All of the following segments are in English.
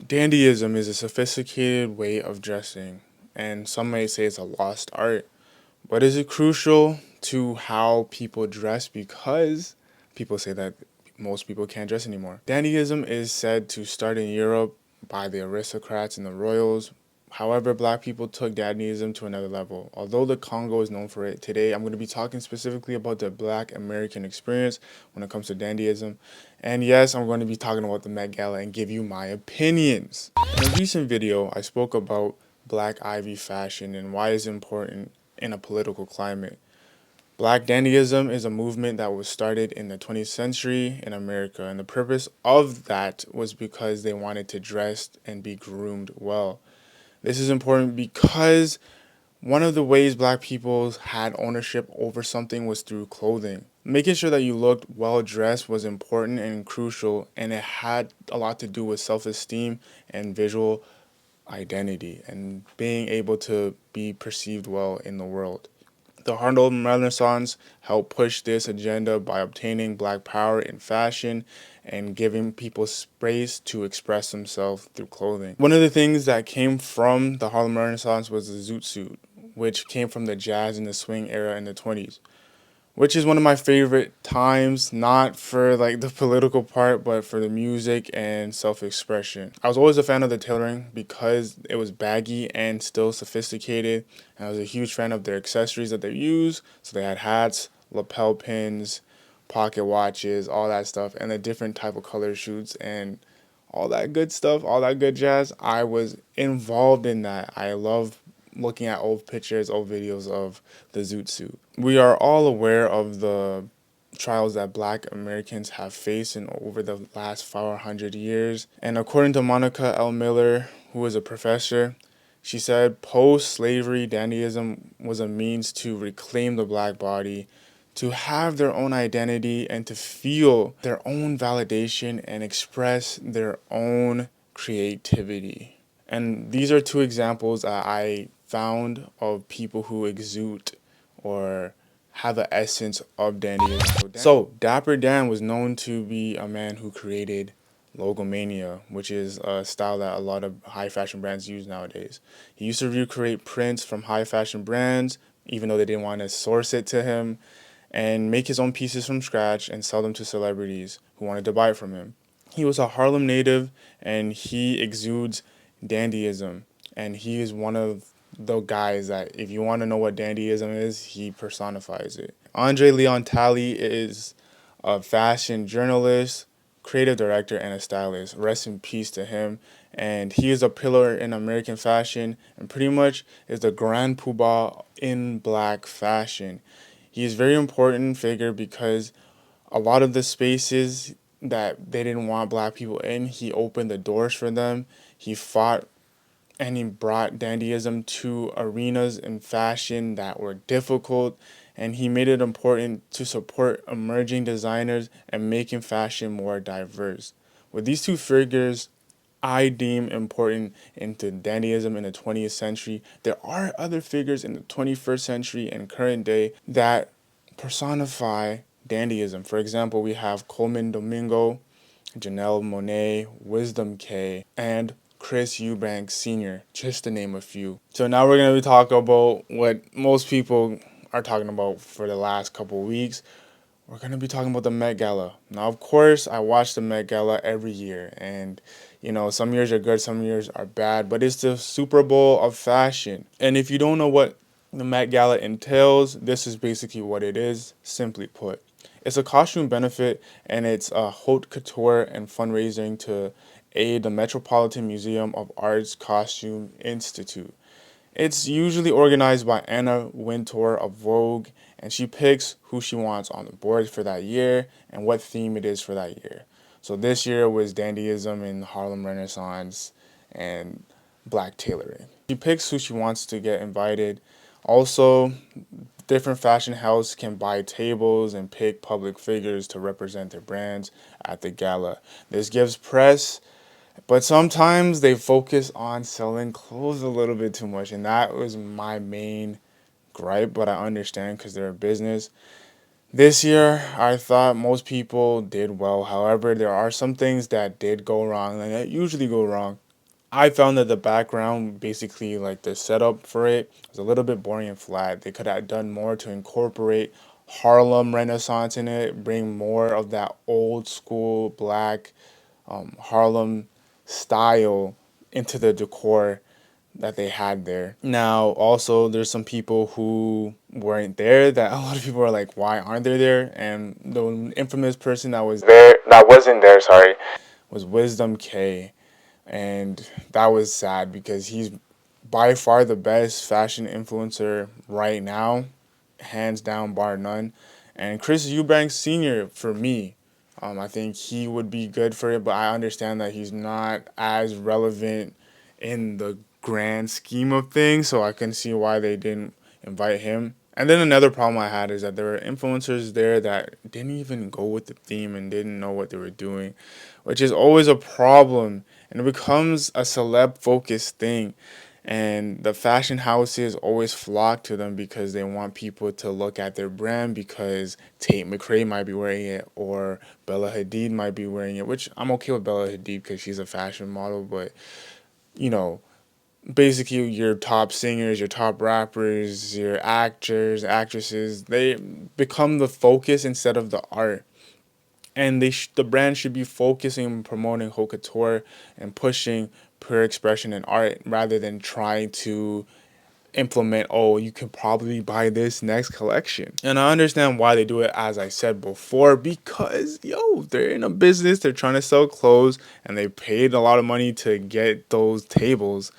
Dandyism is a sophisticated way of dressing, and some may say it's a lost art. But is it crucial to how people dress because people say that most people can't dress anymore? Dandyism is said to start in Europe by the aristocrats and the royals. However, black people took dandyism to another level. Although the Congo is known for it, today I'm going to be talking specifically about the black American experience when it comes to dandyism. And yes, I'm going to be talking about the Met Gala and give you my opinions. In a recent video, I spoke about Black Ivy fashion and why it's important in a political climate. Black dandyism is a movement that was started in the 20th century in America, and the purpose of that was because they wanted to dress and be groomed well. This is important because one of the ways black people had ownership over something was through clothing. Making sure that you looked well dressed was important and crucial, and it had a lot to do with self-esteem and visual identity and being able to be perceived well in the world. The Harlem Renaissance helped push this agenda by obtaining black power in fashion and giving people space to express themselves through clothing. One of the things that came from the Harlem Renaissance was the zoot suit, which came from the jazz and the swing era in the 20s, which is one of my favorite times, not for like the political part, but for the music and self-expression. I was always a fan of the tailoring because it was baggy and still sophisticated. And I was a huge fan of their accessories that they use. So they had hats, lapel pins, pocket watches, all that stuff, and the different type of color shoots and all that good stuff, all that good jazz. I was involved in that. I love looking at old pictures, old videos of the zoot suit. We are all aware of the trials that black Americans have faced in over the last 400 years. And according to Monica L. Miller, who is a professor, she said post-slavery dandyism was a means to reclaim the black body, to have their own identity, and to feel their own validation and express their own creativity. And these are two examples that I found of people who exude or have the essence of dandyism. So Dapper Dan was known to be a man who created logomania, which is a style that a lot of high fashion brands use nowadays. He used to recreate prints from high fashion brands, even though they didn't want to source it to him, and make his own pieces from scratch and sell them to celebrities who wanted to buy it from him. He was a Harlem native, and he exudes dandyism, and he is one of the guys that if you want to know what dandyism is, he personifies it. Andre Leon Talley is a fashion journalist, creative director, and a stylist. Rest in peace to him. And he is a pillar in American fashion and pretty much is the grand poobah in black fashion. He is a very important figure because a lot of the spaces that they didn't want black people in, he opened the doors for them. He fought and he brought dandyism to arenas in fashion that were difficult, and he made it important to support emerging designers and making fashion more diverse. With these two figures, I deem important into dandyism in the 20th century. There are other figures in the 21st century and current day that personify dandyism. For example, we have Coleman Domingo, Janelle Monáe, Wisdom K, and Chris Eubanks Sr., just to name a few. So now we're going to be talking about what most people are talking about for the last couple weeks. We're going to be talking about the Met Gala. Now, of course, I watch the Met Gala every year, and you know, some years are good, some years are bad, but it's the Super Bowl of fashion. And if you don't know what the Met Gala entails, this is basically what it is, simply put. It's a costume benefit, and it's a haute couture and fundraising to aid the Metropolitan Museum of Art's Costume Institute. It's usually organized by Anna Wintour of Vogue, and she picks who she wants on the board for that year and what theme it is for that year. So this year was dandyism and Harlem Renaissance and black tailoring. She picks who she wants to get invited. Also, different fashion houses can buy tables and pick public figures to represent their brands at the gala. This gives press, but sometimes they focus on selling clothes a little bit too much, and that was my main gripe, but I understand because they're a business. This year, I thought most people did well. However, there are some things that did go wrong, and that usually go wrong. I found that the background, basically like the setup for it, was a little bit boring and flat. They could have done more to incorporate Harlem Renaissance in it, bring more of that old school black Harlem style into the decor that they had there. Now, also, there's some people who weren't there that a lot of people are like, why aren't they there? And the infamous person that wasn't there, sorry, was Wisdom K. And that was sad because he's by far the best fashion influencer right now, hands down, bar none. And Chris Eubanks Sr. for me, I think he would be good for it, but I understand that he's not as relevant in the grand scheme of things, so I can see why they didn't invite him. And then another problem I had is that there were influencers there that didn't even go with the theme and didn't know what they were doing, which is always a problem. And it becomes a celeb focused thing. And the fashion houses always flock to them because they want people to look at their brand because Tate McRae might be wearing it or Bella Hadid might be wearing it, which I'm okay with Bella Hadid because she's a fashion model, but you know, basically your top singers, your top rappers, your actors, actresses, they become the focus instead of the art. And the brand should be focusing on promoting haute couture and pushing pure expression in art rather than trying to implement, oh, you can probably buy this next collection. And I understand why they do it, as I said before, because yo, they're in a business, they're trying to sell clothes, and they paid a lot of money to get those tables.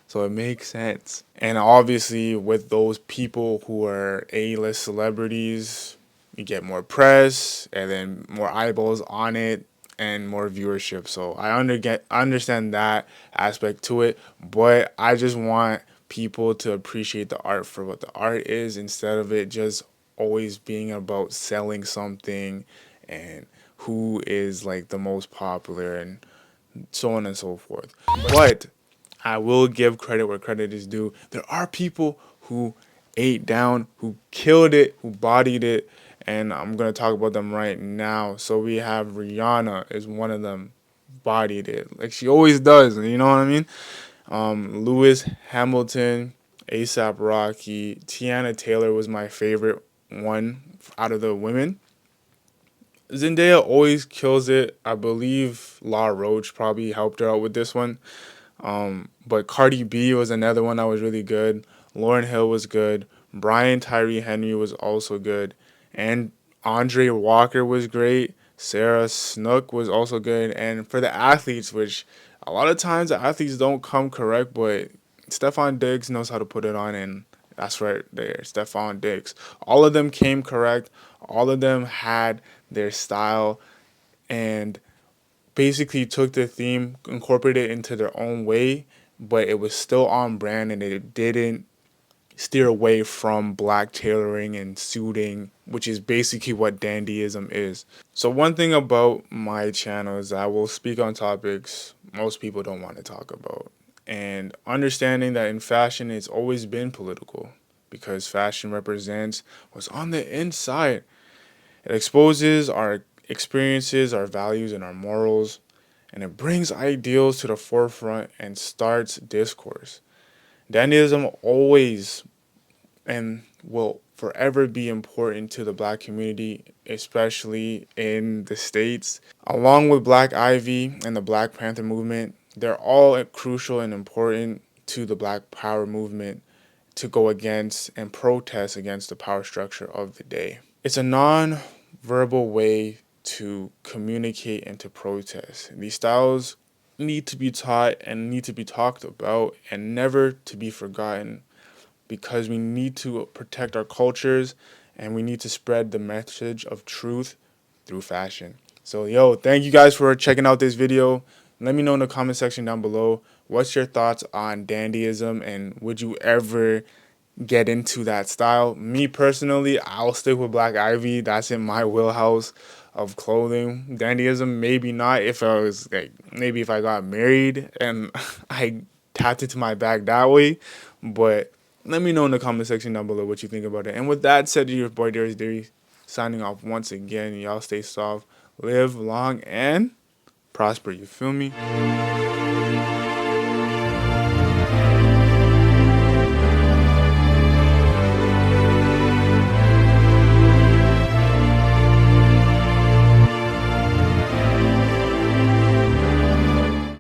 So it makes sense. And obviously, with those people who are A-list celebrities, you get more press and then more eyeballs on it and more viewership. So I understand that aspect to it, but I just want people to appreciate the art for what the art is instead of it just always being about selling something and who is like the most popular and so on and so forth. But I will give credit where credit is due. There are people who ate down, who killed it, who bodied it, and I'm gonna talk about them right now. So we have Rihanna is one of them, bodied it like she always does. You know what I mean? Lewis Hamilton, ASAP Rocky, Tiana Taylor was my favorite one out of the women. Zendaya always kills it. I believe La Roche probably helped her out with this one. But Cardi B was another one that was really good. Lauryn Hill was good. Brian Tyree Henry was also good. And Andre Walker was great. Sarah Snook was also good. And for the athletes, which a lot of times the athletes don't come correct, but Stephon Diggs knows how to put it on, and that's right there, Stephon Diggs. All of them came correct. All of them had their style and basically took the theme, incorporated it into their own way, but it was still on brand and it didn't steer away from black tailoring and suiting, which is basically what dandyism is. So one thing about my channel is I will speak on topics most people don't want to talk about. And understanding that in fashion it's always been political because fashion represents what's on the inside. It exposes our experiences, our values, and our morals, and it brings ideals to the forefront and starts discourse. Dandyism always and will forever be important to the black community, especially in the States. Along with Black Ivy and the Black Panther movement, they're all crucial and important to the Black Power movement to go against and protest against the power structure of the day. It's a non-verbal way to communicate and to protest. These styles need to be taught and need to be talked about and never to be forgotten because we need to protect our cultures and we need to spread the message of truth through fashion. So, yo, thank you guys for checking out this video. Let me know in the comment section down below what's your thoughts on dandyism and would you ever get into that style. Me personally, I'll stick with Black Ivy. That's in my wheelhouse of clothing. Dandyism, maybe not if I was like, maybe if I got married and I tapped into my bag that way. But let me know in the comment section down below what you think about it. And with that said, your boy Darius signing off once again. Y'all stay soft, live long, and prosper. You feel me?